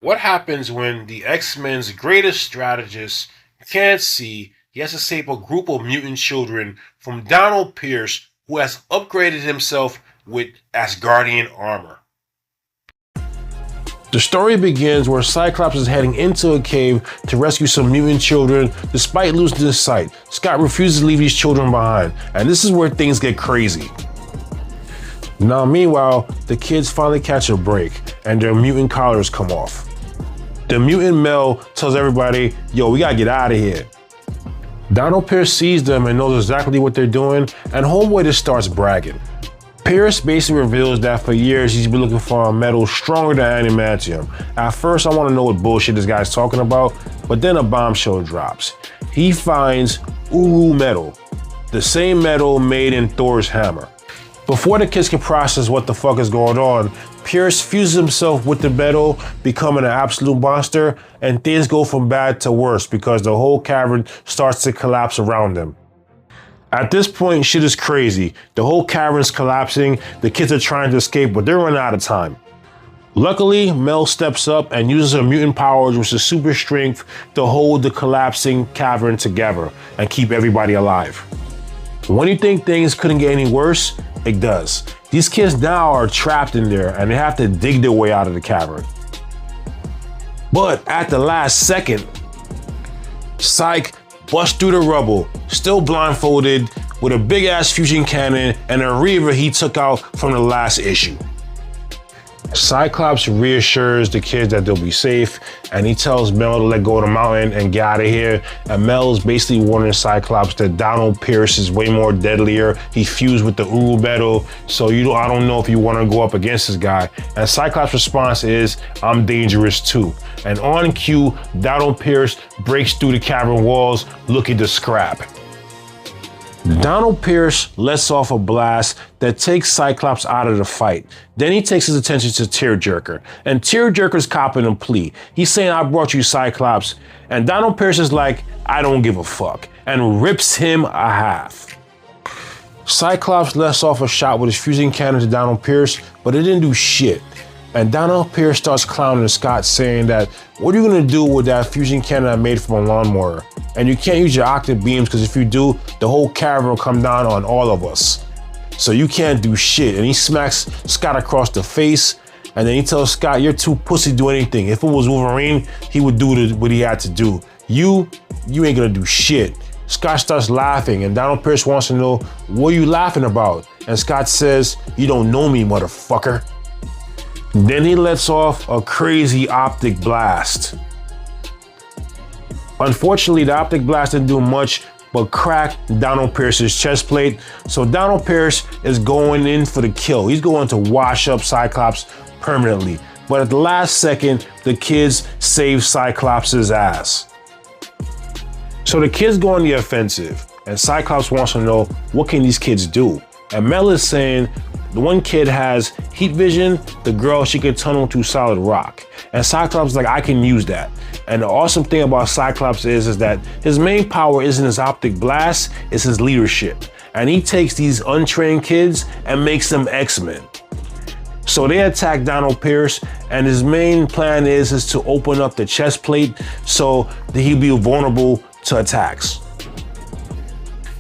What happens when the X-Men's greatest strategist can't see he has to save a group of mutant children from Donald Pierce, who has upgraded himself with Asgardian armor? The story begins where Cyclops is heading into a cave to rescue some mutant children. Despite losing his sight, Scott refuses to leave these children behind, and this is where things get crazy. Now, meanwhile, the kids finally catch a break, and their mutant collars come off. The mutant Mel tells everybody, yo, we gotta get out of here. Donald Pierce sees them and knows exactly what they're doing, and Homeboy just starts bragging. Pierce basically reveals that for years he's been looking for a metal stronger than adamantium. At first, I want to know what bullshit this guy's talking about, but then a bombshell drops. He finds Uru metal, the same metal made in Thor's hammer. Before the kids can process what the fuck is going on, Pierce fuses himself with the metal, becoming an absolute monster, and things go from bad to worse because the whole cavern starts to collapse around them. At this point, shit is crazy. The whole cavern's collapsing, the kids are trying to escape, but they're running out of time. Luckily, Mel steps up and uses her mutant powers, which is super strength, to hold the collapsing cavern together and keep everybody alive. When you think things couldn't get any worse, it does. These kids now are trapped in there and they have to dig their way out of the cavern. But at the last second, Cyc busts through the rubble, still blindfolded, with a big ass fusion cannon and a reaver he took out from the last issue. Cyclops reassures the kids that they'll be safe, and he tells Mel to let go of the mountain and get out of here. And Mel is basically warning Cyclops that Donald Pierce is way more deadlier. He fused with the Uru metal, so I don't know if you want to go up against this guy. And Cyclops' response is, I'm dangerous too. And on cue, Donald Pierce breaks through the cavern walls looking to scrap. Donald Pierce lets off a blast that takes Cyclops out of the fight. Then he takes his attention to Tearjerker, and Tearjerker's copping a plea. He's saying, I brought you Cyclops, and Donald Pierce is like, I don't give a fuck, and rips him a half. Cyclops lets off a shot with his fusing cannon to Donald Pierce, but it didn't do shit. And Donald Pierce starts clowning Scott, saying that, what are you gonna do with that fusion cannon I made from a lawnmower? And you can't use your octave beams, because if you do, the whole cavern will come down on all of us. So you can't do shit. And he smacks Scott across the face, and then he tells Scott, you're too pussy to do anything. If it was Wolverine, he would do what he had to do. You ain't gonna do shit. Scott starts laughing, and Donald Pierce wants to know, what are you laughing about? And Scott says, you don't know me, motherfucker. Then he lets off a crazy optic blast. Unfortunately, the optic blast didn't do much but crack Donald Pierce's chest plate. So Donald Pierce is going in for the kill. He's going to wash up Cyclops permanently. But at the last second, the kids save Cyclops' ass. So the kids go on the offensive, and Cyclops wants to know, what can these kids do? And Mel is saying, the one kid has heat vision, the girl, she can tunnel through solid rock. And Cyclops is like, I can use that. And the awesome thing about Cyclops is that his main power isn't his optic blast, it's his leadership. And he takes these untrained kids and makes them X-Men. So they attack Donald Pierce, and his main plan is to open up the chest plate so that he'll be vulnerable to attacks.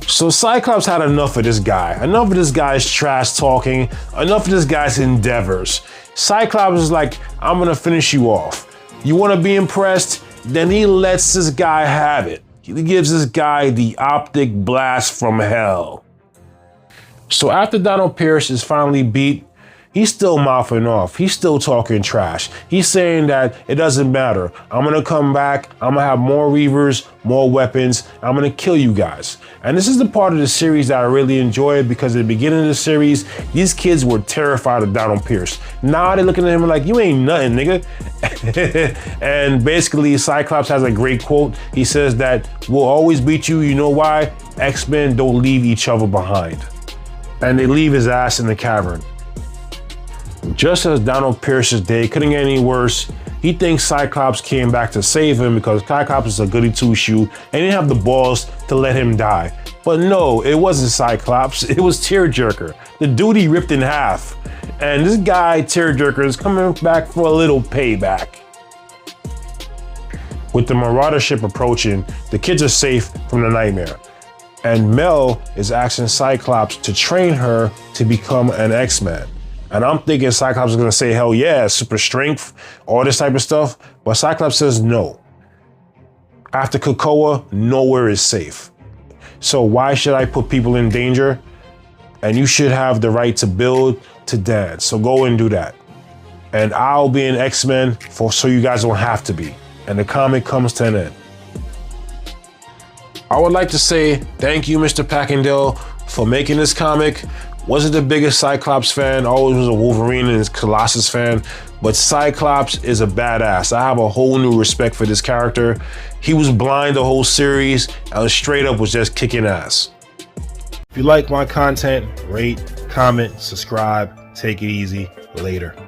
So Cyclops had enough of this guy. Enough of this guy's trash talking. Enough of this guy's endeavors. Cyclops is like, I'm gonna finish you off. You wanna be impressed? Then he lets this guy have it. He gives this guy the optic blast from hell. So after Donald Pierce is finally beat, he's still mouthing off. He's still talking trash. He's saying that it doesn't matter. I'm gonna come back. I'm gonna have more Reavers, more weapons. I'm gonna kill you guys. And this is the part of the series that I really enjoyed, because at the beginning of the series, these kids were terrified of Donald Pierce. Now they're looking at him like, you ain't nothing, nigga. And basically, Cyclops has a great quote. He says that we'll always beat you. You know why? X-Men don't leave each other behind. And they leave his ass in the cavern. Just as Donald Pierce's day couldn't get any worse, he thinks Cyclops came back to save him because Cyclops is a goody two-shoe and he didn't have the balls to let him die. But no, it wasn't Cyclops, it was Tearjerker. The dude he ripped in half. And this guy, Tearjerker, is coming back for a little payback. With the Marauder ship approaching, the kids are safe from the nightmare. And Mel is asking Cyclops to train her to become an X-Man. And I'm thinking Cyclops is gonna say, hell yeah, super strength, all this type of stuff. But Cyclops says no. After Krakoa, nowhere is safe. So why should I put people in danger? And you should have the right to build, to dance. So go and do that. And I'll be an X-Men so you guys don't have to be. And the comic comes to an end. I would like to say thank you, Mr. Packendale, for making this comic. Wasn't the biggest Cyclops fan, always was a Wolverine and Colossus fan, but Cyclops is a badass. I have a whole new respect for this character. He was blind the whole series and straight up was just kicking ass. If you like my content, rate, comment, subscribe, take it easy. Later.